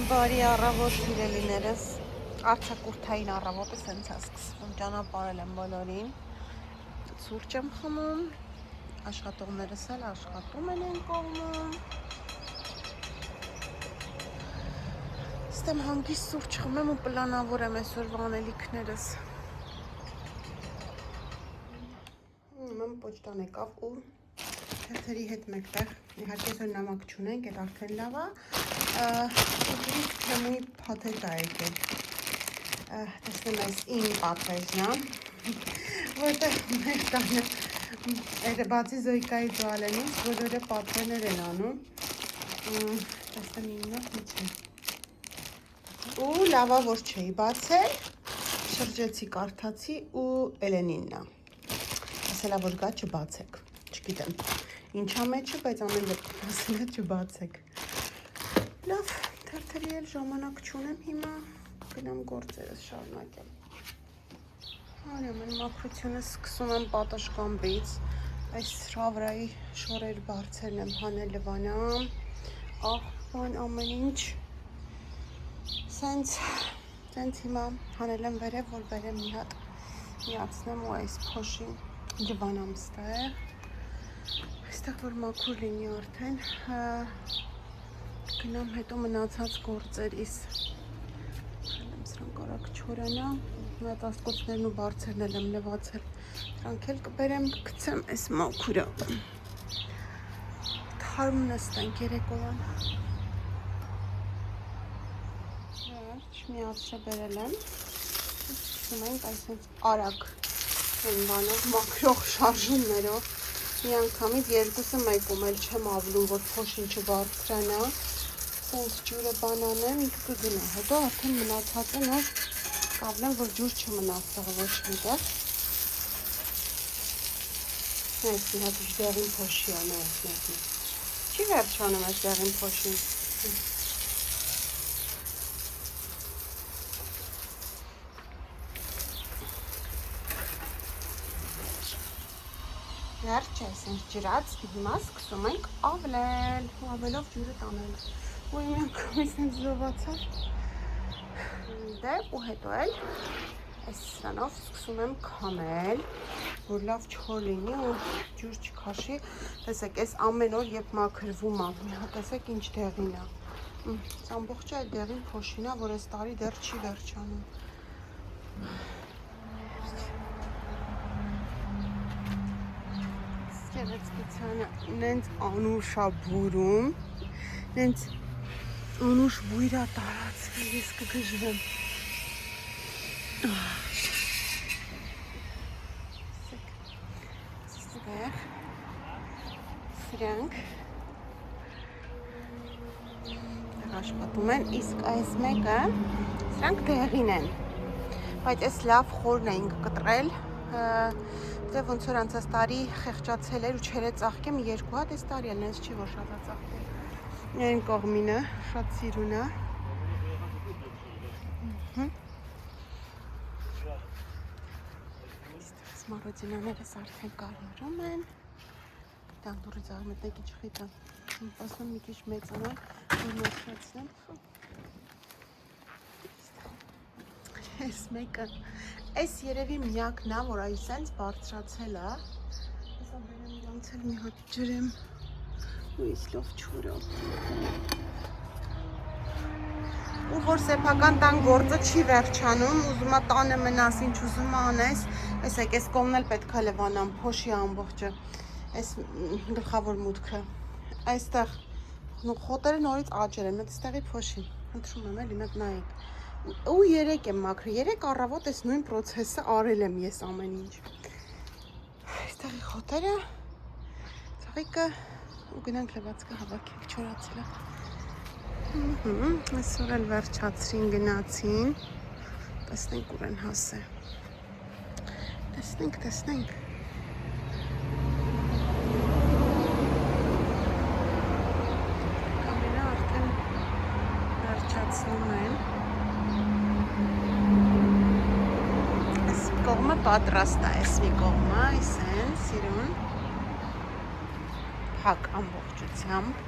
Բարի առավոտ սիրելիներս, արձակուրդային առավոտը սենց է սկսվում, ճանապարհել եմ բոլորին, սուրճ եմ խմում, աշխատողներս էլ աշխատում են այն կողմում, ստեմ հանգիստ սուրճ խմեմ ու պլանավորեմ այսօրվա անելիքներս։ Մամ պոչտան եկավ ու թերթերի հետ մեկտեղ, իհարկե այսօր նամակ չունենք, այդ արդեն լավ է, ուղղից քրեմուի փաթեթ է եկել, տեսնեմ այս իմ պատվեժն է, որտեղ մեր տանը բացի Զոյկայից ու Ալենից բոլորը պատվերներ են անում, տեսնեմ իմնա ինչ է, ու լավա որ չէի բացել, շրջեցի կարդացի ու Էլենինն է, ասելա որ գա չբացեք, չգիտեմ, ինչա մեջը, բայց ամեն դեպքում ասելա չբացեք, լավ, թերթերի էլ ժամանակ չունեմ հիմա, գնամ գործերս շարունակեմ, ամեն մաքրությունը սկսում եմ պատշգամբից, այս շավրայի շորեր բարձերն եմ հանել լվանամ, աղբան ամեն ինչ, սենց հիմա հանել եմ վերև, որ վերև մի հատ միացնեմ ու այս փոշին լվանամ ստեղ, այստեղ որ մաքուր լինի արդեն, գնամ հետո մնացած գործերիս, խելեմ սրանք արագ չորանա, այդ աստկոցներն ու բարձերն էլ եմ լվացել, սրանք էլ կբերեմ կգցեմ այս մաքուրը, թարմ նստենք երեկոյան, վերջ միացրը բերել եմ, սկսում ենք այսենց արագ բանով մաքրող շարժումներով, մի անգամից երկուսը մեկում էլ չեմ ավլում, որ փոշին չբարձրանա, սենց ջուրը բանանեմ, ինքը կգնա, հետո արդեն մնացածը նոր կավլեմ, որ ջուր չմնաց տղը ոչ միտեղ, այս մի հատ դեղին փոշի անա, չի վերջանում այս դեղին փոշին, վերջ այսենց ջրած, հիմա սկսում ենք ավլել, ու ավելով ջուրը տանել, ու իմ անգամից ինձ զովացար, դե ու հետո էլ այս սրանով սկսում եմ քամել, որ լավ չոր լինի ու ջուր չքաշի, տեսեք այս ամեն օր երբ մաքրվում է, մի հատ տեսեք ինչ դեղին է, ամբողջը այդ դեղին փոշին է, որ այս տարի դեռ չի վերջանում, Գեղեցկությանը նենց անուշ է բուրում, նենց անուշ բույր է տարածվի, ես կգժվեմ, ստեղ, սրանք, աշխատում են, իսկ այս մեկը, սրանք դեղին են, բայց այս լավ խորն էինք կտրել, դե ոնց որ անցած տարի խեղճացել էր ու չերը ծաղկեմ երկու հատ, այս տարի էլ նենց չի որ շատ է ծաղկել, այն կողմինը շատ սիրուն է, Այստեղ սմարոդինաներս արդեն կարմրում են, դանդուրից աղմետնեք իչ խիտը, ասում մի քիչ մեծանան, որ մեծացնեմ, այս մեկը, այս երևի միակն է, որ այս սենց բարձրացել է, հեսա բերեմ իրանց էլ մի հատ ջրեմ, ու իսլով չուրով, ու որ սեփական տան գործը չի վերջանում, ուզում է տանը մնաս, ինչ ուզում է անես, այսեք, այս կողմն էլ պետք է լվանամ, փոշի ամբողջը, այս գլխավոր մուտքը, այստեղ խոտերը նորից աճեր են, մետ ստեղի փոշին, հնդրում եմ էլի, մետ նայեք, ու երեկ եմ մաքրի, երեկ առավոտ այս նույն պրոցեսը արել եմ ես ամեն ինչ, այստեղի խոտերը, ծաղիկը, ու գնանք լվացքը հավաքենք, չորացել է, այսօր էլ վերջացրին գնացին, տեսնենք ուր են հասե, տեսնենք, կամենը արդեն վերջացնում են, կողմը պատրաստ է, այս մի կողմը, այս են, սիրուն, փակ ամբողջությամբ,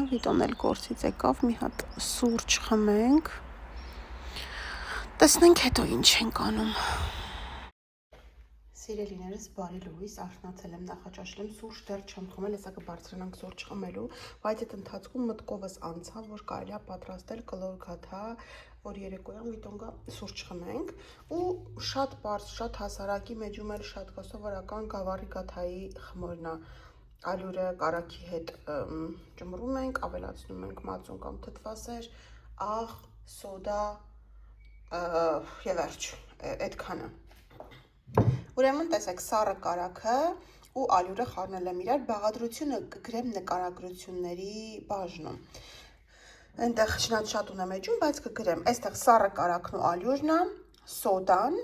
Վիտոն էլ գործից եկավ, մի հատ սուրճ խմենք, տեսնենք հետո ինչ ենք անում։ Սիրելիներս, բարի լույս, արթնացել եմ, նախաճաշել եմ, սուրճ դեռ չեմ խմել, հեսա կբարձրանանք սուրճ խմելու, բայց այդ ընթացքում մտքովս անցավ, որ կարելի է պատրաստել կլոր գաթա, որ երեկոյան Վիտոն գա սուրճ խմենք, ու շատ պարզ, շատ հասարակի մեջում էլ շատ կա սովորական գավառի գաթայի խմորն է, ալյուրը կարագի հետ ճմռում ենք, ավելացնում ենք մածուն կամ թթվասեր, աղ, սոդա եւ վերջ, այդքանը։ Ուրեմն տեսեք, սառը կարագը ու ալյուրը խառնել եմ իրար, բաղադրությունը կգրեմ նկարագրությունների բաժնում։ Այնտեղ շատ ունեմ էջում, բայց կգրեմ, այստեղ սառը կարագն ու ալյուրն է, սոդան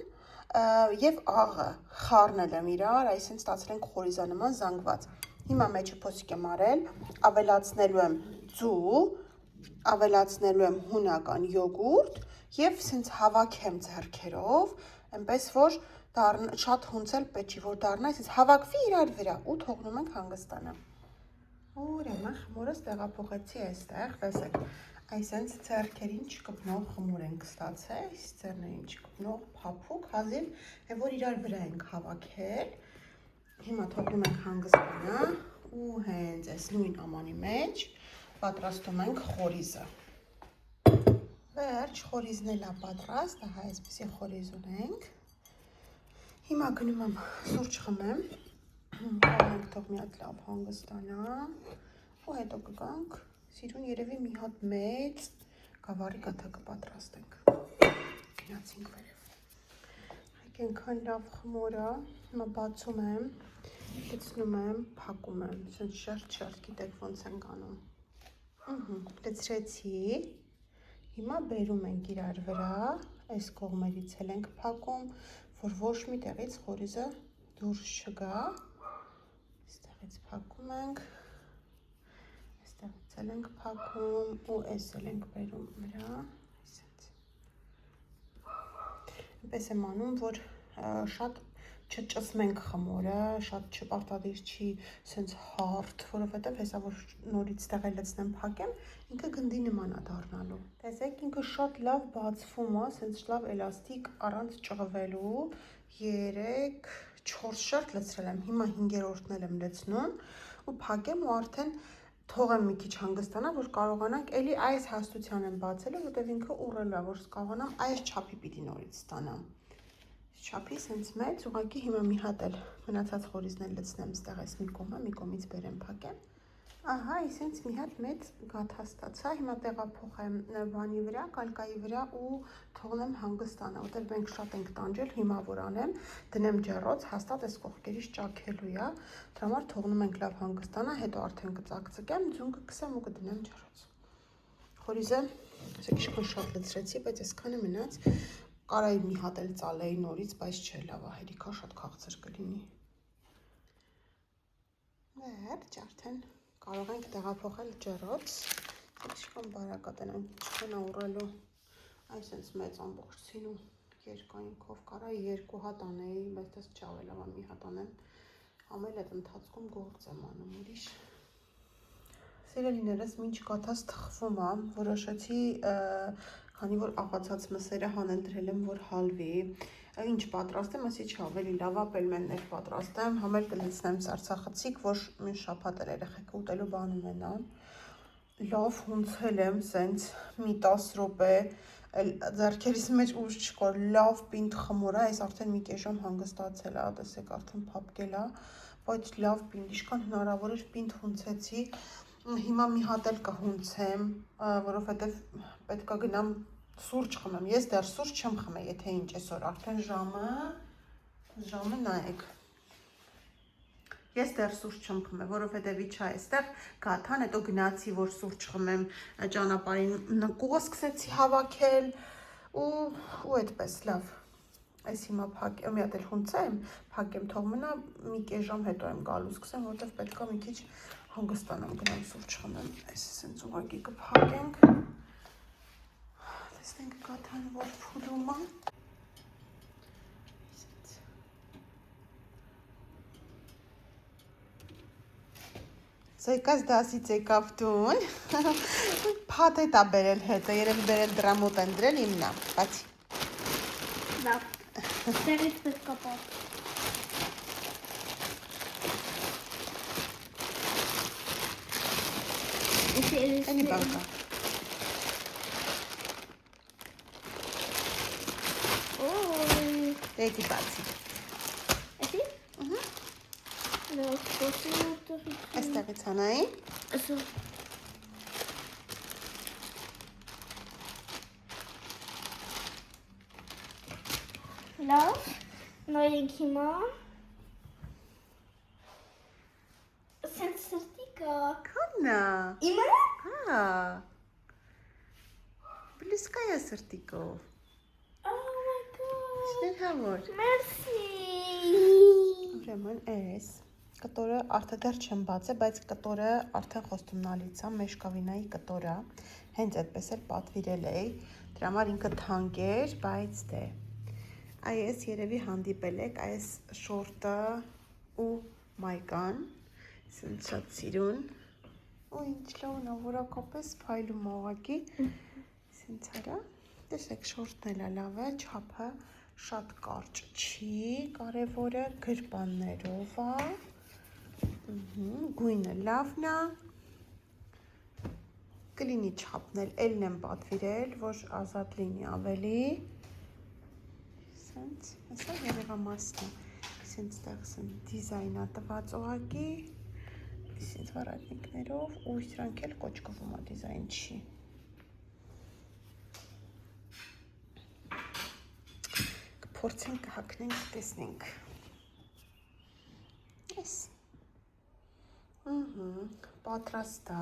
եւ աղը խառնել եմ իրար, այսինքն ստացել ենք խորիզանման զանգված։ Հիմա մեջը փոսիկ եմ արել, ավելացնելու եմ ձու, ավելացնելու եմ հունական յոգուրտ եւ սենց հավաքեմ ձեռքերով, այնպես որ շատ հունցել պետք չի որ դառնա, այսինքն հավաքվի իրար վրա ու թողնում ենք հանգստանա։ Ուրեմն խմորս տեղափոխեցի այստեղ, տեսեք, այսինքն ձեռքերին չկպնող խմոր ենք ստացել, ձեռներին չկպնող փափուկ, հազիվ, որ իրար վրա ենք հավաքել։ Հիմա թողնում ենք հանգստանա ու հենց այս նույն ամանի մեջ պատրաստում ենք խորիզը։ Վերջ, խորիզն էլ է պատրաստ, ահա այսպեսի խորիզ ունենք։ Հիմա գնում եմ սուրճ խմեմ, թողնենք թող մի հատ լավ հանգստանա ու հետո կգանք, սիրուն երևի մի հատ մեծ գավառի գաթա կպատրաստենք։ Գնացինք վերև։ Այնքան լավ խմորա, հիմա բացում եմ, լցնում եմ, փակում եմ, սենց շերտ, գիտեք ոնց ենք անում։ Լցրեցի, հիմա բերում ենք իրար վրա, այս կողմերից էլ ենք փակում, որ ոչ մի տեղից խորիզը դուրս չգա, այստեղից փակում ենք, այստեղից էլ ենք փակում ու այս էլ ենք բերում վրա, այնպես եմ անում, որ շատ չճսմենք խմորը, շատ չպարտադիր չի սենց հարթ, որովհետև հեսա որ նորից տեղը լցնեմ փակեմ, ինքը գնդի նման է դառնալու։ Տեսեք, ինքը շատ լավ բացվում է, սենց լավ էլաստիկ առանց ճղվելու, 3-4 շերտ լցրել եմ, հիմա 5-րդն եմ լցնում ու փակեմ ու արդեն թողեմ մի քիչ հանգստանա, որ կարողանանք էլի այս հաստության եմ բացելու, որտեղ ինքը ուռել է, որ կարողանամ այս չափի պիտի նորից ստանամ։ Չափի սենց մեծ, ուղղակի հիմա մի հատ էլ մնացած խորիզն էլ լցնեմ ստեղ այս մի կողմը, մի կողմից բերեմ փակեմ։ Ահա, այսինքն մի հատ մեծ գաթա ստացա, հիմա տեղափոխեմ բանի վրա, կալկայի վրա ու թողնեմ հանգստանա, որտեղ մենք շատ ենք տանջել, հիմա որ անեմ, դնեմ ջեռոց, հաստատ այս կողքերից ճաքելու է, դրա համար թողնում ենք լավ հանգստանա, հետո արդեն կծակծկեմ, ձուն կքսեմ ու կդնեմ ջեռոց։ Խորիզը, այսինքն շատ լցրեցի, բայց այսքանը մնաց, կարայի մի հատ էլ ծալեի նորից, բայց չէ, լավ է, հերիքա շատ քաղցր կլինի։ Վերջ, արդեն կարող ենք տեղափոխել ջեռոց, ինչքան բարակ է, տենանք ինչքան է ուռելու, այսենց մեծ ամբողջին ու երկայնքով կարայի 2 հատ անեի, բայց դες չավե լավ է մի հատ անեմ, ամել այդ ընթացքում գործ եմ անում ուրիշ։ Սիրելիներս, մինչ գաթաս թխվում է, որոշեցի, քանի որ աղացած մսերը հանել եմ, որ հալվի, ինչ պատրաստեմ, ասի չէ, ավելի լավ է պելմեններ պատրաստեմ, համ էլ կլցնեմ սարցախցիկ, որ մի շաբաթ էլ երեխեքը ուտելու բան ունենան։ Լավ հունցել եմ, սենց մի 10 րոպե, ձեռքերիս մեջ ուժ չկար, լավ պինդ խմոր է, այս արդեն մի կես ժամ հանգստացել է, տեսեք արդեն փափկել է, բայց լավ պինդ, ինչքան հնարավոր էր պինդ հունցեցի, հիմա մի հատ էլ կհունցեմ, որովհետև պետք է գնամ սուրճ խմեմ, ես դեռ սուրճ չեմ խմել, եթե ինչ այսօր արդեն ժամը նայեք, ես դեռ սուրճ չեմ խմել, որովհետև իջա այստեղ գաթան, հետո գնացի, որ սուրճ խմեմ, ճանապարհին նկուղ սկսեցի հավաքել ու այդպես լավ, այս հիմա փակեմ, մի հատ էլ հունցեմ, փակեմ, թող մնա, մի կես ժամ հետո եմ գալու սկսեմ, որովհետև պետք է մի քիչ հանգստանամ, գնամ սուրճ խմեմ, այս սենց ուղղակի կփակենք, տեսնենք կաթան որ փուլում է։ Զոյկաս դասից եկավ տուն, փաթեթ ա բերել հետը, երևի բերել դրա մոտ են դրել իմնա, բացի։ Լավ, դերից պետք է պատ։ Էնի բան կա։ Դեդի բացի։ Էսի։ Լավ, խոսի Այստեղից հանայի։ Ասո։ Լավ, նայենք հիմա։ Սենց սրտիկա։ Կանա։ Իմը։ Հա։ Բլիսկայա սրտիկով։ Oh my god։ Շներ հավոր։ Մերսի։ Ուրեմն էս կտորը արդեն դեռ չեմ բացել, բայց կտորը արդեն խոստումնալից է, մեշկավինայի կտորա, հենց այդպես էլ պատվիրել էի, դրա համար ինքը թանկ էր, բայց դե այս երևի հանդիպել եք, այս շորտը ու մայկան, սենց շատ սիրուն, ու ինչ լավն է, որակապես փայլում աղակի, սենց արա, տեսեք շորտն էլ լավ է, չափը շատ կարճ չի, կարևորը գրպաններով է, գույնը լավն է, կլինի չափն էլ էլն եմ պատվիրել, որ ազատ լինի ավելի, սենց, հեսա երևամասն է, սենց տեղսն դիզայնա տված ողակի, սենց վարատնիկներով, ու սրանք էլ կոչկվում է դիզայն չի։ Կփորձենք, կհակնենք, տեսնենք։ Ես։ Պատրաստ է,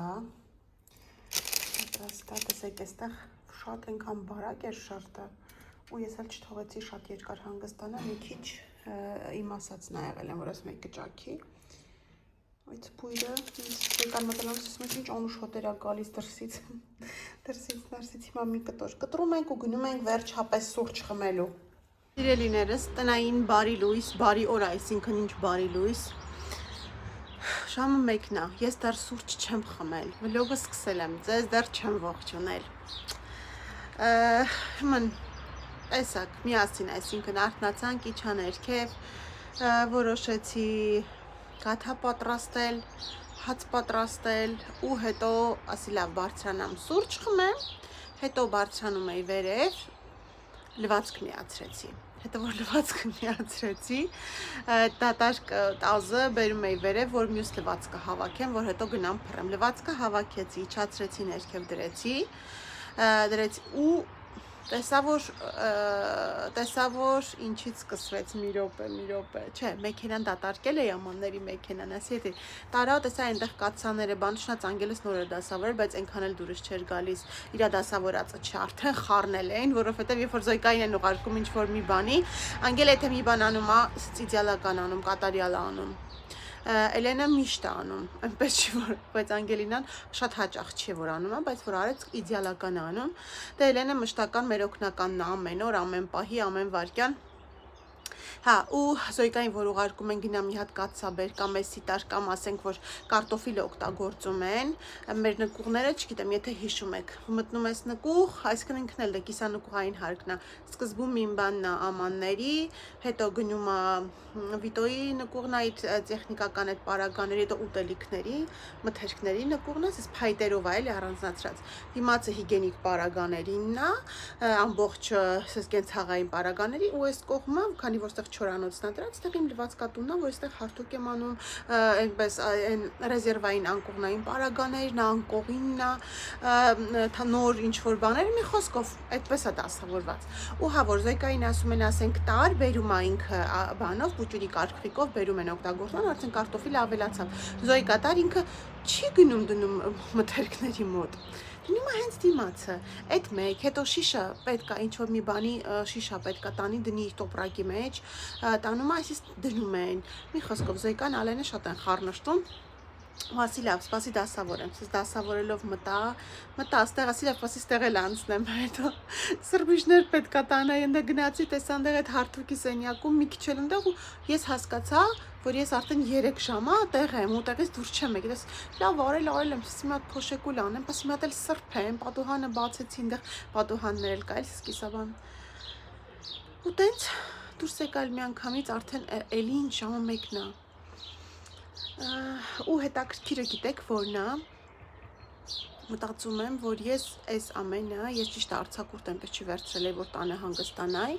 տեսեք, այստեղ շատ ենքան բարակ էր շարդը, ու ես էլ չթողեցի շատ երկար հանգստանա, մի քիչ իմ ասածն է եղել եմ, որ ասում եք կճաքի, այդ բույրը, եկան մտնալուց ասում եք ինչ անուշոտ էր գալիս դրսից, նարսից հիմա մի կտոր, կտրում ենք ու գնում ենք վերջապես սուրճ խմելու։ Սիրելիներս, տնային բարի լույս, բարի օր, այսինքն ինչ բարի լույս, ժամը մեկն է, ես դեռ սուրճ չեմ խմել, վլոգը սկսել եմ, ձեզ դեռ չեմ ողջունել, հման, տեսակ, միասին, այսինքն արթնացանք, իջա ներքև, որոշեցի գաթա պատրաստել, հաց պատրաստել ու հետո ասի լավ բարձրանամ սուրճ խմեմ, հետո բարձրանում էի վերև, լվացք միացրեցի, հետո որ լվացքը միացրեցի, դատարկ տազը բերում էի վերև, որ մյուս լվացքը հավաքեմ, որ հետո գնամ փռեմ, լվացքը հավաքեցի, իջացրեցի ներքև դրեցի ու տեսա որ ինչից սկսվեց մի րոպե, չէ, մեքենան դատարկել էի ամանների մեքենան, ասի էդի, տարա տեսա այնտեղ կացաները, բանշնաց անգելս նոր էր դասավորել, բայց այնքան էլ դուրս չէր գալիս, իրա դասավորածը չէ, արդեն խառնել էին, որովհետև երբ որ Զոյկային են ուղարկում ինչ-որ մի բանի, անգել եթե մի բան անում է, իդեալական անում, կատարյալ անում, Էլենը միշտ է անում, այնպես չի որ, բայց Անգելինան շատ հաճախ չի որ անում է, բայց որ արեց իդեալական է անում, դե Էլենը մշտական մեր օգնականն է ամեն օր, ամեն պահի, ամեն վայրկյան, հա, ու Զոյկային, որ ուղարկում են գնա մի հատ կաթսաբեր կամ էսի տար կամ ասենք, որ կարտոֆիլ օգտագործում են, մեր նկուղները, չգիտեմ, եթե հիշում եք, մտնում ես նկուղ, այսինքն ինքն էլ դե կիսանկուղային հարկն է, սկզբում իմ բանն է ամանների, հետո գնում է Վիտոյի նկուղն այդ տեխնիկական այդ պարագաների, հետո ուտելիքների, մթերքների նկուղն է, այս փայտերով է էլի առանձնացրած, դիմացը հիգենիկ պարագաներինն է, ամբողջը սենց հաղային պարագաների ու այս կողմը, քանի որ ստեղ չորանոցն է դրած, ստեղ իմ լվացկատունն է, որ այստեղ հարթուկ եմ անում, այնպես ռեզերվային անկողնային պարագաներն է, անկողինն է, նոր ինչ-որ բաներ, մի խոսքով, այդպես է դասավորված։ Ու հա, որ Զոյկային ասում են, ասենք տար, բերում է ինքը բանով, բուճուրի կարգվիկով բերում են օգտագործման, արդեն կարտոֆիլը ավելացավ։ Զոյկա տար ինքը չի դնում մթերքների մոտ։ Դնում է հենց դիմացը, այդ մեկ, հետո շիշը պետք է ինչ-որ մի բանի շիշա պետք է տանի, դնի տոպրակի մեջ, տանում է, այսպես դնում են։ Մի խոսքով Զոյկան Ալենը շատ են խառնշտում, Վասիլավ, սպասի դասավորեմ, սս դասավորելով մտա, աստեղ, ասիլավ, սպասի ստեղ էլ անցնեմ, հետո սրբիչներ պետք է տանայի, ընդեղ գնացի, տեսա ընդեղ այդ հարթուկի սենյակում մի քիչ էլ ընդեղ ու ես հասկացա, որ ես արդեն 3 ժամ է տեղ եմ ու տեղից դուրս չեմ եկել, լավ արել եմ, սս մի հատ փոշեկուլ անեմ, պասի մի հատ էլ սրբեմ, պատուհանը բացեցի, ընդեղ պատուհաններ էլ կա, էլ սկիսաբան։ Ու տենց դուրս եկալ մի անգամից արդեն էլի ինչ ժամը 1-ն է։ Ու հետաքրքիրը գիտեք որն է, մտածում եմ, որ ես այս ամենը, ես ճիշտ արձակուրդ այնպես չի վերցրել եմ, որ տանը հանգստանայի,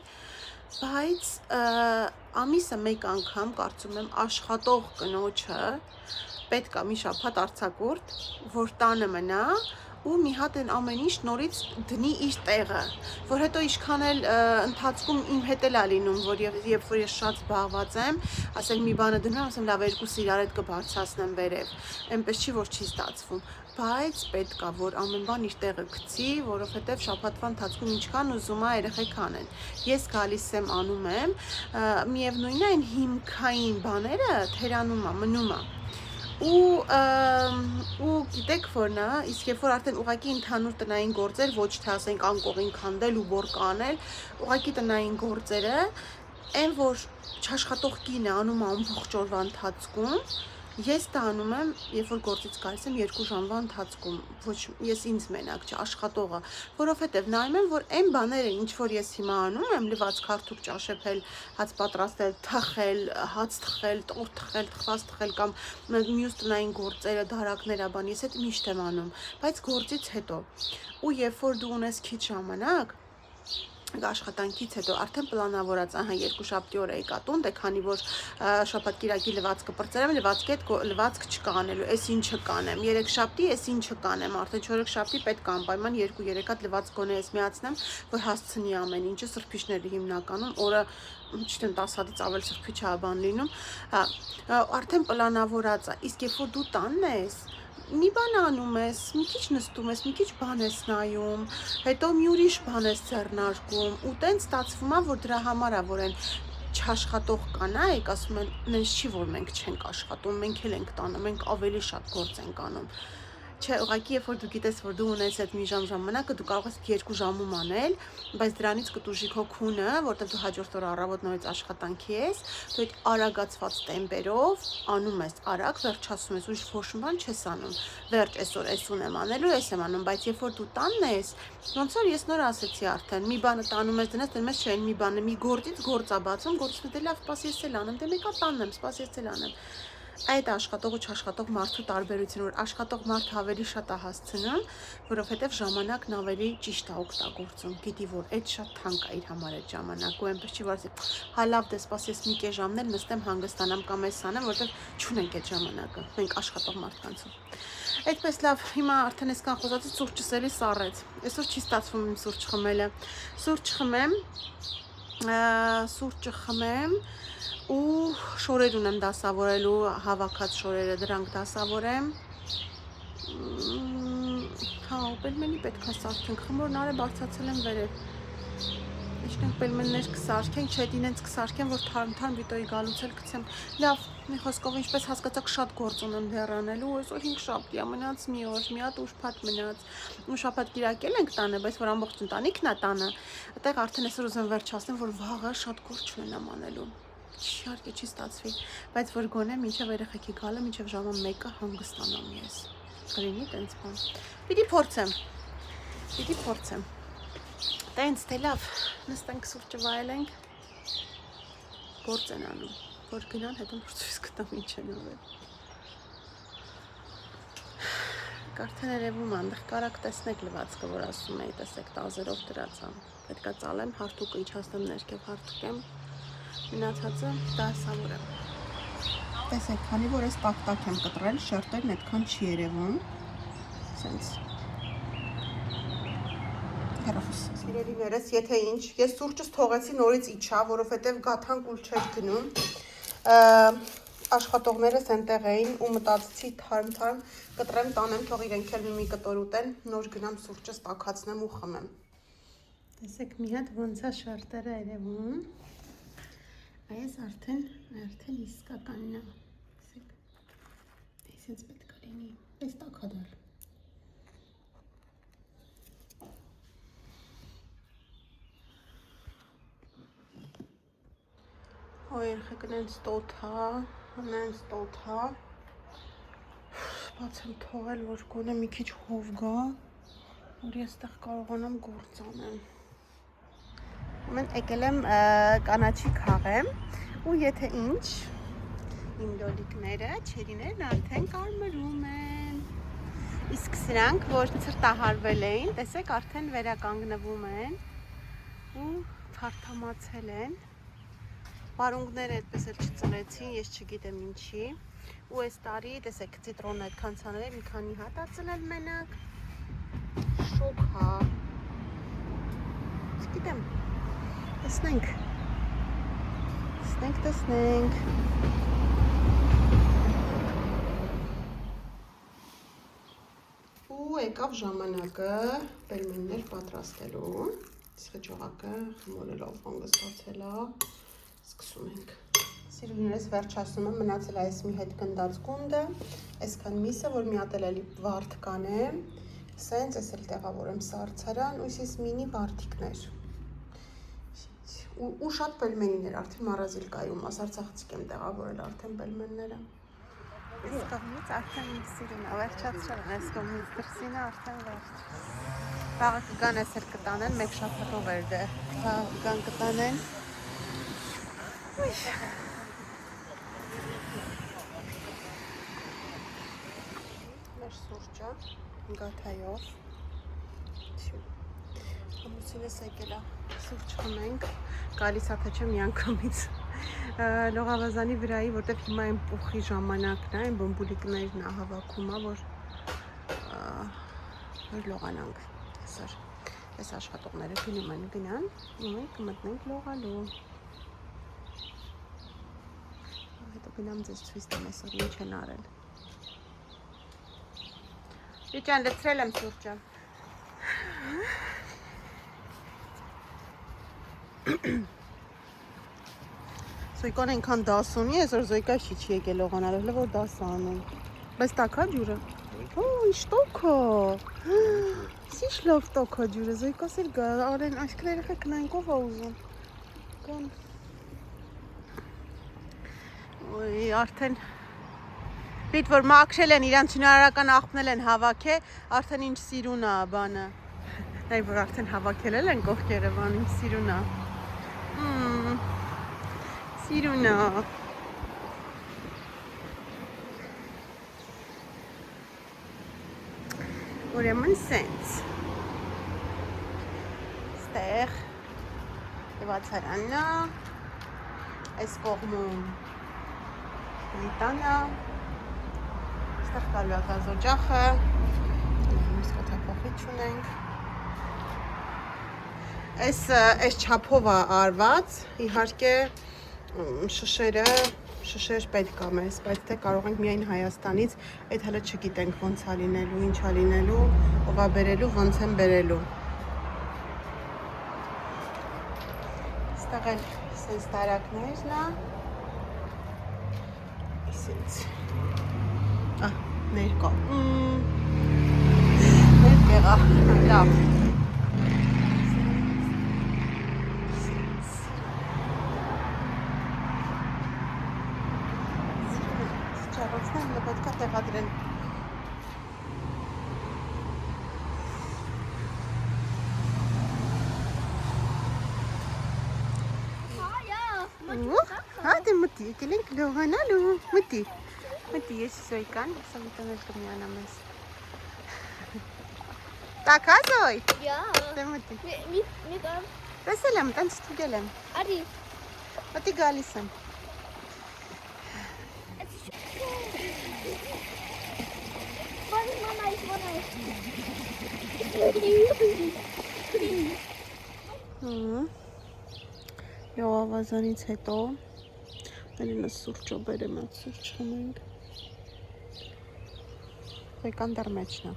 բայց ամիսը 1 անգամ կարծում եմ աշխատող կնոջը պետք է մի շաբաթ արձակուրդ, որ տանը մնա ու մի հատ այն ամեն ինչ նորից դնի իր տեղը, որ հետո ինչքան էլ ընթացքում իմ հետ էլ է լինում, որ երբ որ ես շատ զբաղված եմ, ասել մի բանը դնում եմ, ասեմ լավ երկուսը իրար հետ կբարձրացնեմ վերև, այնպես չի որ չի ստացվում, բայց պետք է որ ամեն բան իր տեղը գցի, որովհետև շաբաթվա ընթացքում ինչքան ուզում է երեխեք անեն։ Ես գալիս եմ անում եմ, միևնույնն է այն հիմքային բաները թերանում է, մնում է։ Ու գիտեք որն է, իսկ երբ որ արդեն ուղղակի ընդհանուր տնային գործեր, ոչ թե ասենք անկողին քանդել ու բոր կանել, ուղղակի տնային գործերը, այն որ չաշխատող կինը անում է ամբողջ օրվա ընթացքում, ես դա անում եմ, երբ որ գործից գալիս եմ 2 ժամվա ընթացքում, ոչ ես ինձ մենակ չաշխատողը, որովհետև նայում եմ, որ այն բաները, ինչ որ ես հիմա անում եմ, լվացք հարթուկ ճաշեպել, հաց պատրաստել, թխել, հաց թխել, տորտ թխել, թխված թխել կամ մյուս տնային գործերը, դարակները, բան, ես այդ միշտ եմ անում, բայց գործից հետո։ Ու երբ որ դու ունես քիչ ժամանակ, աշխատանքից հետո արդեն պլանավորած, ահա 2 շաբթի օր էի կատուն, դե քանի որ շաբաթ կիրակի լվացքը պրծրեմ, լվացքի հետ լվացք չկա անելու, էս ինչը կանեմ, 3 շաբթի էս ինչը կանեմ, արդեն 4 շաբթի պետք է անպայման 2-3 հատ լվացք գոնե ես միացնեմ, որ հասցնի ամեն ինչը, սրբիչները հիմնականում օրը չգիտեմ 10 հատից ավել սրբիչ է բան լինում, արդեն պլանավորած է, իսկ երբ որ դու տանն ես, մի բան անում ես, մի քիչ նստում ես, մի քիչ բան ես նայում, հետո մի ուրիշ բան ես ձեռնարկում ու տենց ստացվում է, որ դրա համար է, որ այն չաշխատող կանայք ասում են, նենց չի, որ մենք չենք աշխատում, մենք էլ ենք տանը, մենք ավելի շատ գործ ենք անում։ Չէ, ուղղակի երբ որ դու գիտես, որ դու ունես այդ մի ժամ ժամանակը, դու կարող ես 2 ժամում անել, բայց դրանից կտուժի քո քունը, որտեղ դու հաջորդ օրը առավոտ նորից աշխատանքի ես, դու այդ արագացված տեմպերով անում ես արագ, վերջացնում ես, ուրիշ ոչ մի բան չես անում։ Վերջ այսօր էս ունեմ անելու, էս եմ անում, բայց երբ որ դու տանն ես, ոնց որ ես նոր ասեցի արդեն, մի բանը տանում ես դնես, դնում ես չէ, մի բանը մի գործից գործ է բացում, գործից դե լավ, սպասի ես էլ անեմ, դե մեկա տանն եմ, սպասի ես էլ անեմ։ Այդ աշխատող ու չաշխատող մարդու տարբերությունը, որ աշխատող մարդը ավելի շատ է հասցնում, որովհետև ժամանակն ավելի ճիշտ է օգտագործում, գիտի որ այդ շատ թանկ է իր համար այդ ժամանակ, ու այնպես չի որ ասի, հա լավ դե սպասի ես մի կես ժամն էլ նստեմ հանգստանամ կամ էս անեմ, որովհետև չունենք այդ ժամանակը, մենք աշխատող մարդկանցով։ Այդպես լավ, հիմա արդեն այսքան խոսացի, սուրճս էլի սառեց։ Այսօր չի ստացվում իմ սուրճ խմելը։ Սուրճը խմեմ ու շորեր ունեմ դասավորելու, հավաքած շորերը դրանք դասավորեմ։ Հա, պելմենի պետք է սարքենք, խմորն արե բարձացել եմ վերև։ Իշտենք պելմեններ կսարքենք, չէ, դինենց կսարքեմ, որ թարմ վիտոյի գալուց էլ կցեմ։ Լավ, մի խոսքով ինչպես հասկացաք շատ գործ ունեմ դեռ անելու, այսօր 5 շաբթի է, մնաց մի օր, մի հատ ուրբաթ մնաց։ Ու շաբաթ կիրակել ենք տանը, բայց որ ամբողջ ընտանիքն է տանը, այդտեղ արդեն այսօր ուզեմ վերջացնեմ, որ վաղը շատ գործ չունենամ անելու։ Իհարկե չի ստացվի, բայց որ գոնե մինչև երեխեքի գալը, մինչև ժամը 1-ը հանգստանամ ես։ Կլինի տենց բան։ Պիտի փորձեմ։ Տենց թե լավ, նստենք սուրճը վայելենք, գործ են անում, որ գնան հետո որ ցույց կտամ ինչ են ավել։ Արդեն երևում է, այնտեղ կարակ տեսնեք լվացքը, որ ասում էի, տեսեք տազերով դրած է։ Պետք է ծալեմ, հարթուկը իջացնեմ ներքև հարթուկեմ, մնացածը դասավորեմ։ Տեսեք, քանի որ ես տակ-տակ եմ կտրել, շերտերն այդքան չի երևում, սենց։ Երևիներս, եթե ինչ, ես սուրճս թողեցի նորից իջա, որովհետև գաթան կուլ չէր գնում, աշխատողներս այնտեղ էին ու մտածեցի թարմ կտրեմ, տանեմ, թող իրենք էլ մի կտոր ուտեն, նոր գնամ սուրճս տաքացնեմ ու խմեմ։ Տեսեք մի հատ ոնց է շերտերը երևում, այս արդեն իսկականն է, տեսեք, այսինց պետք Լինի, այս տակ հադար։ Ой, երեխեք նենց տոթա, բացեմ թողել, որ գոնե մի քիչ հով գա, որ ես տեղ կարողանամ գործ անեմ։ Mən եկել եմ կանաչի քաղեմ, ու եթե ինչ, իմ լոլիկները, չերիներն արդեն կարմրում են։ Իսկ սրանք, որ ցրտահարվել էին, տեսեք, արդեն վերականգնվում են ու թարթամացել են։ Բարունգները այդպես էլ չծլեցին, ես չգիտեմ ինչի։ Ու այս տարի, տեսեք, ցիտրոնը այդքան ցանել է, մի քանի հատ ա ծլել մենակ։ Շոկ հա։ Չգիտեմ։ Տեսնենք։ Ու եկավ ժամանակը պելմեններ պատրաստելու։ Սխջողակը խմորելով հանգստացել է։ Սկսում ենք։ Սիրունիներս վերջացնում եմ, մնացել այս մի հետ գնդած գունդը, այսքան միսը, որ մի հատ էլի վարդ կանեմ, սենց ես էլ տեղավորեմ սարցարան, ու ես մինի վարդիկներ։ Ու շատ պելմենիներ, արդեն մարազիլկայում, ասարցախցիկ եմ տեղավորել արդեն պելմենները։ Այս կողմից արդեն իմ սիրունը, վերջացրել են, այս կողմից դրսինը արդեն վերջ։ Վաղը կգան ես էլ կտանեն, մեկ շաբաթով էր դե, կգան կտանեն։ Մեր սուրճը, գաթայով, ամուսինս եկել է, սուրճ խմենք, գալիս ա թե չէ մի անգամից լողավազանի վրայի, որտև հիմա այն պուխի ժամանակն է, այն բոմբուլիկներն է հավաքում է, որ լողանանք, այս աշխատողները գնում են գնան, ու մենք կմտնենք լողալու։ Հետո գնամ ձեզ ցույց տամ այսօր ինչ են արել։ Իջան լցրել եմ սուրճը։ Զոյկան այնքան դաս ունի, այսօր Զոյկա չի եկել լողանալու, հələ որ դաս անում։ Բայց տաք է ջուրը։ Օ, ինչ տոք է։ Ինչ լավ տոք է ջուրը, Զոյկաս էլ գա, արեն այսքան երեխեք նայնքով է ուզում։ Գան։ Ոյ, արդեն Պիտ, որ մաքրել են, իրանց հնարարական աղբնել են հավաքը, արդեն ինչ սիրուն է բանը։ Նայ, որ արդեն հավաքել են կողք Երևան, ինչ սիրուն է։ Սիրուն է։ Ուրեմն սենց։ Ստեղ լվացարանն է, այս կողմում լիտան է, ստեղ կալու է գազօջախը, մյուս կոթափոխիչ ունենք։ Այս չափով է արված, իհարկե շշեր պետք է մեզ, բայց թե կարող ենք միայն Հայաստանից, այդ հələ չգիտենք ոնց է լինելու, ինչ է լինելու, ով է բերելու, ոնց են բերելու։ Ստեղ էլ սենց տարակներն է։ Սենց։ Ներկա։ Ներկեղա, լավ։ Չառոցներն պետք է տեղադրեն։ Հա, դե մտի, եկել ենք լողանալու, մտի, ես Զոյկան, սավիտան էլ կմիանամ ես։ Տակ հա Զոյ։ Դե մտի։ Տեսել եմ, տենց ստուգել եմ։ Արի։ Մտի գալիս եմ։ Լողավազանից հետո ներինը սուրճո բերեմ այդ սուրճ խմենք։ Զոյկան դեռ մեջն է։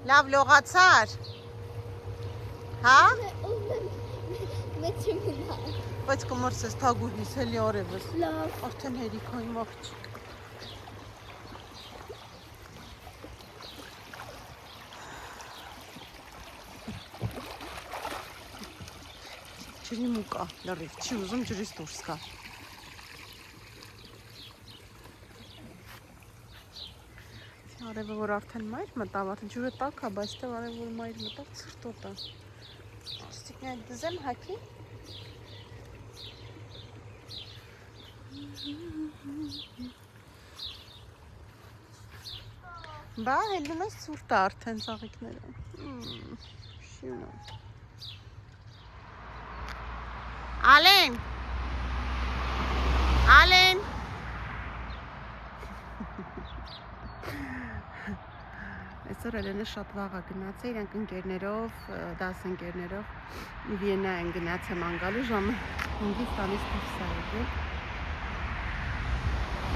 Լավ լողացար։ Հա։ Մեծ մնա։ Բայց կմրսես թագուհիս էլի արևս։ Լավ։ Արդեն հերիքային աղջիկ։ Ջրի մուկա, լրիվ, չի ուզում ջրից դուրս գա։ Արևը որ արդեն մայր մտավ, արդեն ջուրը տաք է, բայց դե արևը որ մայր մտավ, ցրտոտ է։ Ստիկները դզեմ հակի։ Բա, հելնում ես ցուրտ է արդեն ծաղիկները։ Շյունը։ Ալեն։ Ալեն։ Այսօր Էլենը շատ վաղ է գնաց, իրանք ընկերներով, 10 ընկերներով Վիեննա են գնաց ման գալու ժամը 5-ից տանից դուրս է եկել։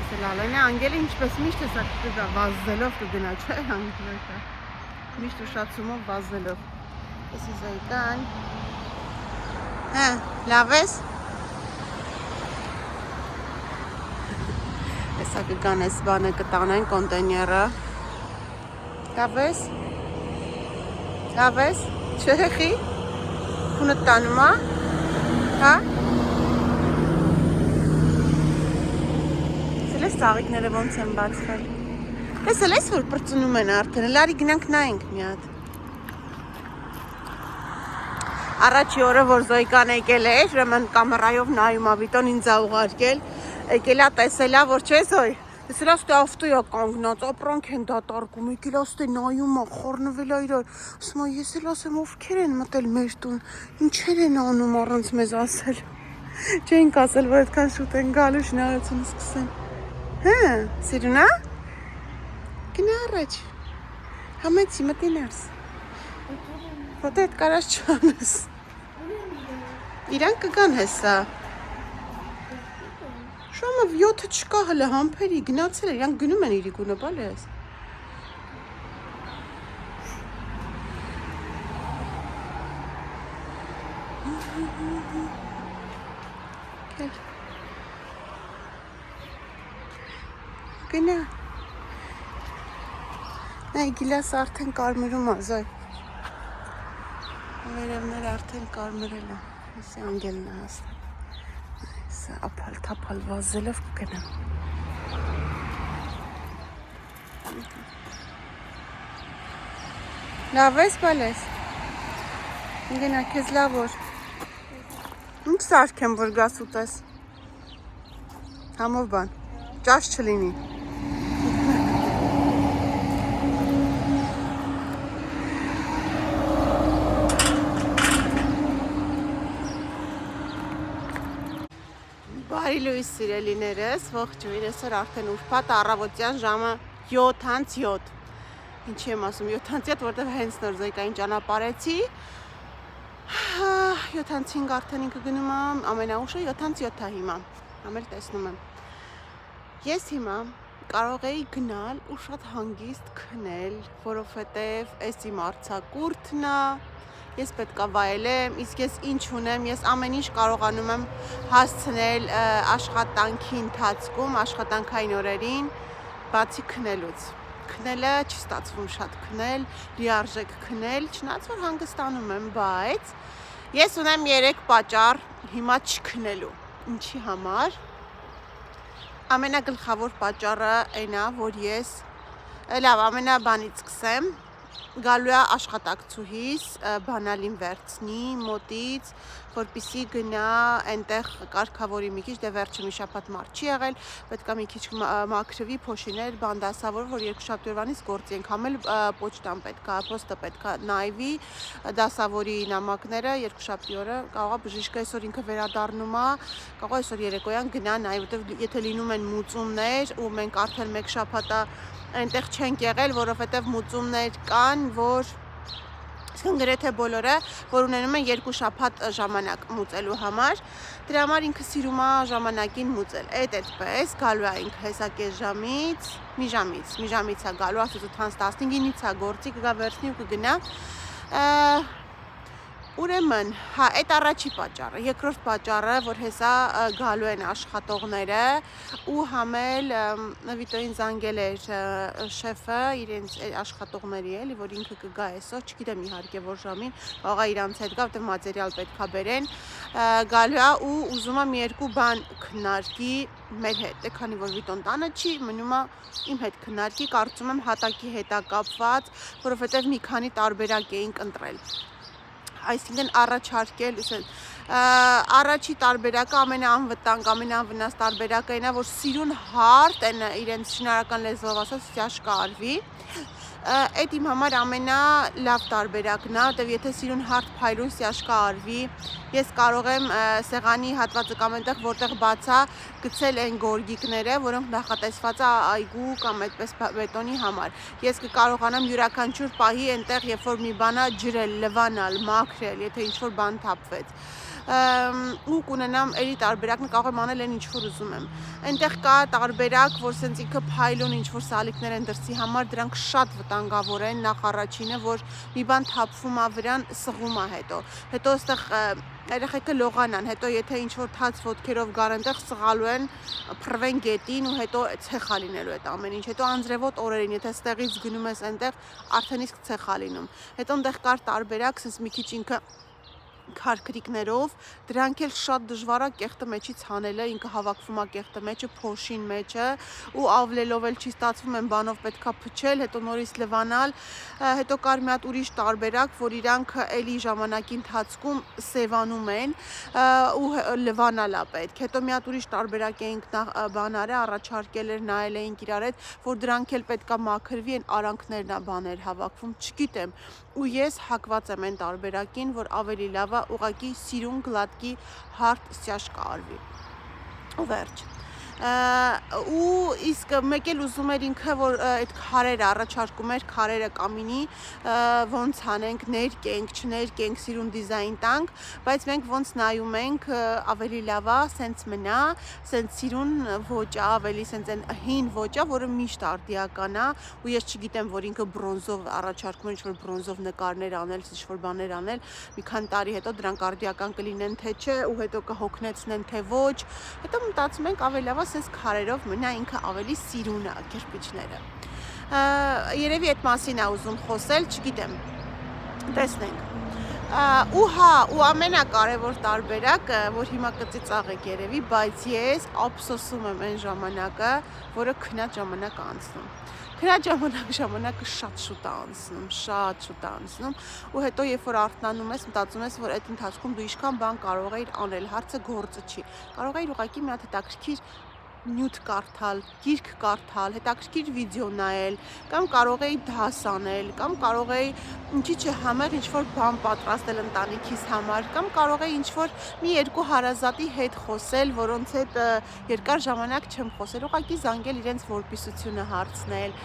Այսօր Ալենը անգելի ինչպես միշտ է սա կգա վազելով կգնա, չէ՞ անգլիակը։ Միշտ ուշացումով վազելով։ Էսի զայկան։ Հա, լավ ես։ Էսա կգան այս բանը կտանեն կոնտեյները։ Լավ ես։ Լավ ես։ Չեխի։ Քունը տանում է։ Հա։ Սելես ծաղիկները ոնց են բացվել։ Տեսել ես որ պրծնում են արդեն։ Լարի գնանք նայենք մի հատ։ Առաջի օրը որ Զոյկան եկել էր, ուրեմն կամերայով նայում ա Վիտոն ինձ ա ուղարկել, եկել ա տեսել ա որ չէ Զոյ, տեսել ա ստե ավտոյա կանգնած, ապրանք են դատարկում, եկել ա ստե նայում ա, խառնվել ա իրար, ասում ա ես էլ ասեմ ովքեր են մտել մեր տուն, ինչեր են անում առանց մեզ ասել, չենք ասել որ այդքան շուտ են գալու շնորհություն սկսեն, հա, սիրունա, գնա առաջ, համեցի մտի ներս, ոտե այդ կարած չանես, իրան կգան հեսա, շոմը 7-ը չկա հլը համպերի, գնացել է, իրանք գնում են իրիկունը, բալ ես։ Գնա։ Նայ գիլաս արդեն կարմրում ա, Զոյ։ Վերևներ արդեն կարմրել է, եսի անգելն է հասնա։ Սա ապալ-թապալ վազելով կգնամ։ Լավ ես բալես։ Գնա քեզ լավ որ։ Ինչ սարքեմ որ գաս ուտես։ Համով բան։ Ճաշ չլինի։ Բարի լույս սիրելիներս, ողջույն, այսօր արդեն ուրբաթ առավոտյան ժամը 7:07։ Ինչի եմ ասում 7:07, որտեղ հենց նոր Զոյկային ճանապարհեցի։ 7:05 արդեն ինքը գնում է, ամենաուշը 7:07 է հիմա։ Ամել տեսնում եմ։ Ես հիմա կարող էի գնալ ու շատ հանգիստ քնել, որովհետև այս իմ արձակուրդն է։ Ես պետք է վայելեմ, իսկ ես ինչ ունեմ, ես ամեն ինչ կարողանում եմ հասցնել աշխատանքի ընթացքում, աշխատանքային օրերին, բացի քնելուց։ Քնելը չի ստացվում շատ քնել, լիարժեք քնել, չնայած որ հանգստանում եմ, բայց ես ունեմ 3 պատճառ հիմա չքնելու։ Ինչի համար։ Ամենագլխավոր պատճառը այն է, որ ես լավ, ամենաբանից սկսեմ։ Գալու է աշխատակցուհիս, բանալին վերցնի մոտից, որպեսզի գնա այնտեղ կարգավորի մի քիչ, դե վերջը մի շաբաթ մարդ չի եղել, պետք է մի քիչ մաքրվի, փոշիներ, բան դասավոր, որ երկուշաբթի օրվանից գործի ենք համել, պոչտան պետք է, պոստը պետք է նայվի, դասավորի նամակները, երկուշաբթի օրը կարող է բժիշկը այսօր ինքը վերադառնում է, կարող է այսօր երեկոյան գնա նայ, որտեղ եթե լինում են մուծումներ ու մենք արդեն 1 շաբաթ այնտեղ չենք եղել, որովհետև մուծումներ կան, որ իսկն գրեթե բոլորը, որ ունենում են 2 շաբաթ ժամանակ մուծելու համար, դրա համար ինքը սիրում է ժամանակին մուծել, այդպես գալու է ինքը հեսա կես ժամից, մի ժամից է գալու, ասոց 8:15-ից է գործի, կգա վերցնի ու կգնա, Ուրեմն, հա, այդ առաջի պատճառը, երկրորդ պատճառը, որ հեսա գալու են աշխատողները ու համել Վիտոյին զանգել էր շեֆը իրենց աշխատողների էլի, որ ինքը կգա այսօր, չգիտեմ իհարկե որ ժամին, աղա իրանց հետ գա, որտեղ մատերիալ պետքա բերեն, գալու է ու ուզում է մի երկու բան քննարկի մեր հետ, քանի որ Վիտոն տանը չի, մնում է իմ հետ քննարկի, կարծում եմ հատակի հետ է կապված, որովհետև մի քանի տարբերակ էինք ընտրել։ Այսինքն առաջարկել առաջի տարբերակը ամենաանվտանգ, ամենաանվնաս տարբերակը այն է, որ սիրուն հարթ են իրենց շինարական լեզվով ասած սյաշ կարվի, այդ իմ համար ամենալավ տարբերակն է, որտեվ եթե սիրուն հարթ փայլուն սյաշկա արվի, ես կարող եմ սեղանի հատվածը կամ այնտեղ որտեղ բաց է գցել այն գորգիկները, որոնք նախատեսված է այգու կամ այդպես բետոնի համար։ Ես կկարողանամ յուրաքանչյուր պահի այնտեղ, երբ որ մի բան է ջրել, լվանալ, մաքրել, եթե ինչ-որ բան թափվեց։ Ու կունենամ էլի տարբերակն կարող եմ անել այն ինչ-որ ուզում եմ։ Այնտեղ կա տարբերակ, որ սենց ինքը փայլուն ինչ-որ սալիկներ են դրսի համար, դրանք շատ վտանգավոր են, նախ առաջինը, որ մի բան թափվում է վրան, սղում է հետո այստեղ երեխեքը լողանան, հետո եթե ինչ-որ թաց ոտքերով գար այնտեղ սղալու են, փռվեն գետին ու հետո ցեխա լինելու այդ ամեն ինչ, հետո անձրևոտ օրերին, եթե ստեղից գնում ես այնտեղ, արդեն իսկ ցեխա լինում, հետո այնտեղ կար տարբերակ, սենց մի քիչ ինքը քարքրիկներով, դրանք էլ շատ դժվար է կեղտը մեջից հանելը, ինքը հավաքվում է կեղտը մեջը, փոշին մեջը ու ավլելով էլ չի ստացվում են բանով պետքա փչել, հետո նորից լվանալ, հետո կար մի հատ ուրիշ տարբերակ, որ իրանք էլի ժամանակի ընթացքում սևանում են ու լվանալ է պետք, հետո մի հատ ուրիշ տարբերակ էինք բանարը առաջարկել էր, նայել էինք իրար հետ, որ դրանք էլ պետքա մաքրվի, են արանքներն է բաներ հավաքվում, չգիտեմ, ու ես հակված եմ այն տարբերակին, որ ավելի լավ է ուղղակի սիրուն գլատկի հարթ սյաշկա արվի ու վերջ ու իսկ մեկ էլ ուզում էր ինքը որ այդ քարերը առաջարկում էր քարերը կամինի ոնց անենք ներկենք չներկենք սիրուն դիզայն տանք բայց մենք ոնց նայում ենք ավելի լավ է սենց մնա սենց սիրուն ոճա ավելի սենց այն հին ոճա որը միշտ արդիական է ու ես չգիտեմ որ ինքը բրոնզով առաջարկում էր ինչ-որ բրոնզով նկարներ անել ինչ-որ բաներ անել մի քանի տարի հետո դրանք արդիական կլինեն թե չէ ու հետո կհոգնեցնեն թե ոչ հետո մտածում ենք ավելի լավ սենց քարերով մնա ինքը ավելի սիրուն է կերպիչները երևի այդ մասին է ուզում խոսել չգիտեմ տեսնենք ու հա ու ամենակարևոր տարբերակը որ հիմա կծիծաղ եք երևի բայց ես ափսոսում եմ այն ժամանակը որը քնած ժամանակ անցնում քնած ժամանակը շատ շուտ է անցնում ու հետո երբ որ արթնանում ես մտածում ես որ այդ ընթացքում դու ինչքան բան կարող ես անել հարցը գործը չի կարող ես ուղղակի մի հատ հետաքրքիր նյութ կարդալ, գիրք կարդալ, հետաքրքիր վիդեո նայել, կամ կարող էի դաս անել, կամ կարող էի ինչի՞ չէ համեղ ինչ-որ բան պատրաստել ընտանիքիս համար, կամ կարող էի ինչ-որ մի երկու հարազատի հետ խոսել, որոնց հետ երկար ժամանակ չեմ խոսել, ուղղակի զանգել իրենց որպիսությունը հարցնել,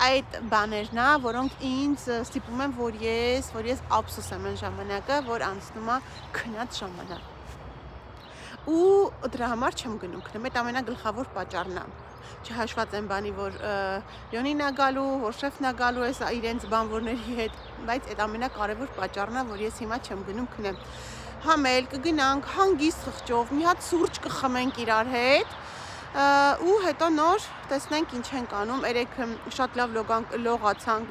այդ բաներն է, որոնք ինձ ստիպում են, որ ես ափսոս եմ այն ժամանակը, որ անցնում է քնած ժամանակ ու դրա համար չեմ գնում քնեմ, այդ ամենագլխավոր պատճառն է չհաշված այն բանի, որ Լյոնին է գալու, որ շեֆն է գալու է իրենց բանվորների հետ, բայց այդ ամենակարևոր պատճառն է, որ ես հիմա չեմ գնում քնեմ համել կգնանք հանգիստ խղճով, մի հատ սուրճ կխմենք իրար հետ ու հետո նոր տեսնենք ինչ ենք անում երեք շատ լավ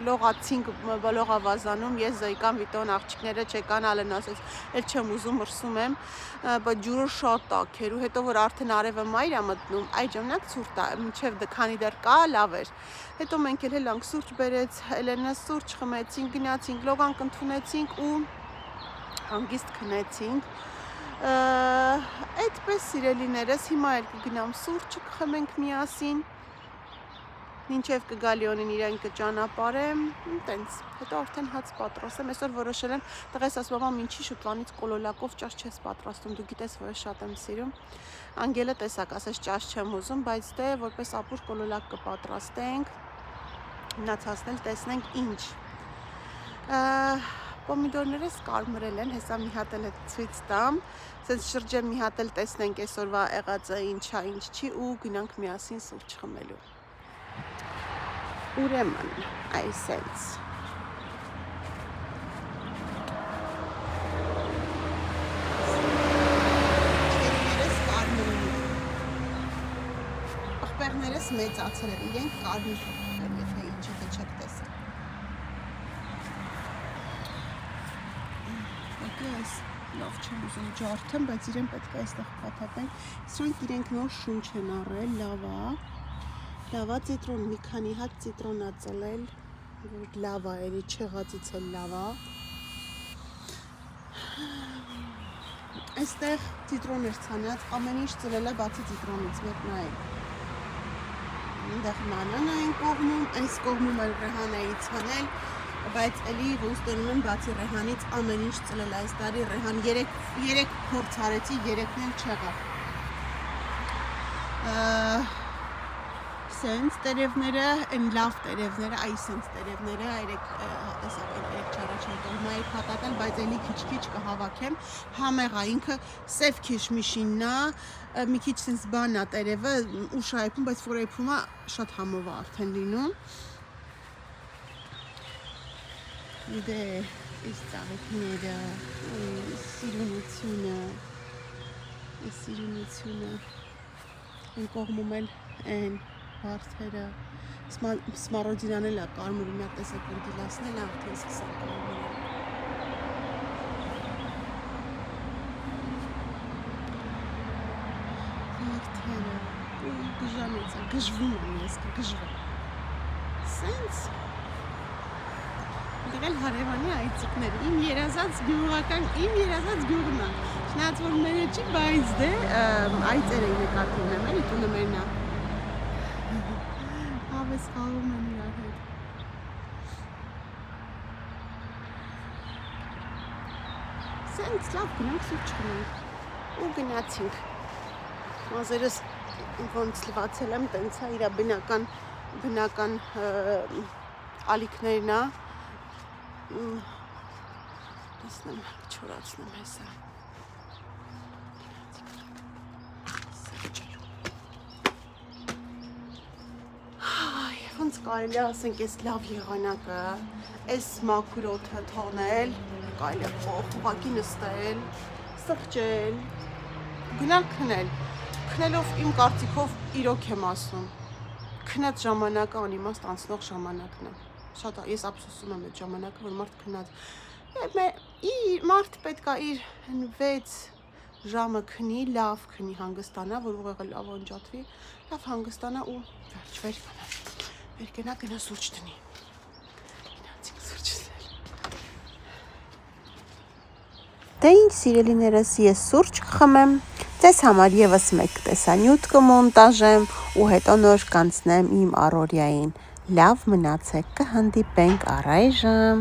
լողացինք լողավազանում ես Զոյկան Վիտոն աղջիկները չեկան ալեն ասեց էլ չեմ ուզում մրսում եմ բայց ջուրը շատ տաք էր ու հետո որ արդեն արևը մայր է մտնում այդ ժամանակ ցուրտ է մինչև քանի դեռ կա լավ էր հետո մենք էլ հելանք սուրճ բերեց Էլենը սուրճ խմեցինք գնացինք լոգանք ընդունեցինք ու հանգիստ քնեցինք այդպես սիրելիներս հիմա էլ կգնամ սուրճ կխմենք միասին մինչև կգա Լիոնին իրեն կճանապարհեմ տենց հետո արդեն հաց պատրաստեմ այսօր որոշել եմ տղես ասում մամա ինչի շուտվանից կոլոլակով ճաշ չես պատրաստում դու գիտես որ ես շատ եմ սիրում Անգելը տեսակ ասես ճաշ չեմ ուզում բայց դե որպես ապուր կոլոլակ կպատրաստենք մնացածն էլ տեսնենք ինչ Պոմիդորներս կարմրել են, հեսա մի հատ էլ է ցույց տամ, սենց շրջեմ մի հատ էլ տեսնենք այսօրվա եղածը ինչա, ինչ չի ու գնանք միասին սուրճ խմելու։ Ուրեմն, այսենց։ Եղբայրներս մեծացել են, իրենք կարմիր են, եթե ինչը չեք տեսել։ Այս լավ չեմ ուզում ջարդեմ, բայց իրեն պետք է այստեղ փաթաթեն։ Սրանք իրենք նոր շունչ են առել, լավա ծիտրոն, մի քանի հատ ծիտրոնա ծլել, որ լավա էլի չեղածից էլ լավա։ Այստեղ ծիտրոն էր ցանած, ամեն ինչ ծլել է բացի ծիտրոնից, մեկ նայեք։ Այնտեղ նանան այն կողմում, այս կողմում էլ ռեհանայի ցանել, բայց էլի ոնց տոնում եմ բացի ռեհանից ամեն ինչ ծլել այս տարի ռեհան 3 փորձ արեցի, 3-ն էլ չեղավ։ Սենց տերևները, այն լավ տերևները, այ սենց տերևները, տեսավ չառաջին տողմայի փաթաթել, բայց էլի քիչ կհավաքեմ, համեղա ինքը սև քիշմիշինն է, մի քիչ սենց բան է տերևը, ուշ այփում, բայց որ այփում է շատ համով է արդեն լինում։ Դե, այս ծաղիկները, սիրունությունը, այն կողմում էլ այն բարդերը, սմարոդինան էլ է կարմիր, մի հատ տեսակ որ դիլասն էլ արդեն սկսել կարմիր։ Բարդերը, գժանից է, գժվում եմ ես, կգժվեմ։ Սենց դեղել հարևանի այծիկները, իմ երազած գյուղն է, չնայած որ մերը չի, բայց դե այծեր էի նկատի ունեմ, էլի տունը մերն է։ Հավես խաղում են իրար հետ։ Սենց լավ գնանք սուրճ խմենք ու գնացինք։ Մազերս ոնց լվացել եմ, տենց է իրա բնական ալիքներն է։ Տեսնեմ, չորացնեմ հեսա։ Ոնց կարելի է ասենք այս լավ եղանակը, այս մաքուր օդը թողնել, կարելի է ուղղակի նստել, սրճել, գնալ քնել։ Քնելով իմ կարծիքով իրոք եմ ասում, քնած ժամանակը անիմաստ անցնող ժամանակն է։ Շատ ես ափսոսում եմ այդ ժամանակը, որ մարդ քնած։ Մարդ պետք է իր 6 ժամը քնի, լավ քնի, հանգստանա, որ ուղեղը լավ անջատվի, լավ հանգստանա ու վեր գնա սուրճ տնի։ Գնացինք սուրճ դնել։ Դե ինչ սիրելիներս, ես սուրճ կխմեմ, ձեզ համար եւս մեկ տեսանյութ կմոնտաժեմ ու հետո նոր կանցնեմ իմ առօրյային։ Լավ մնացեք, կհանդիպենք առայժմ։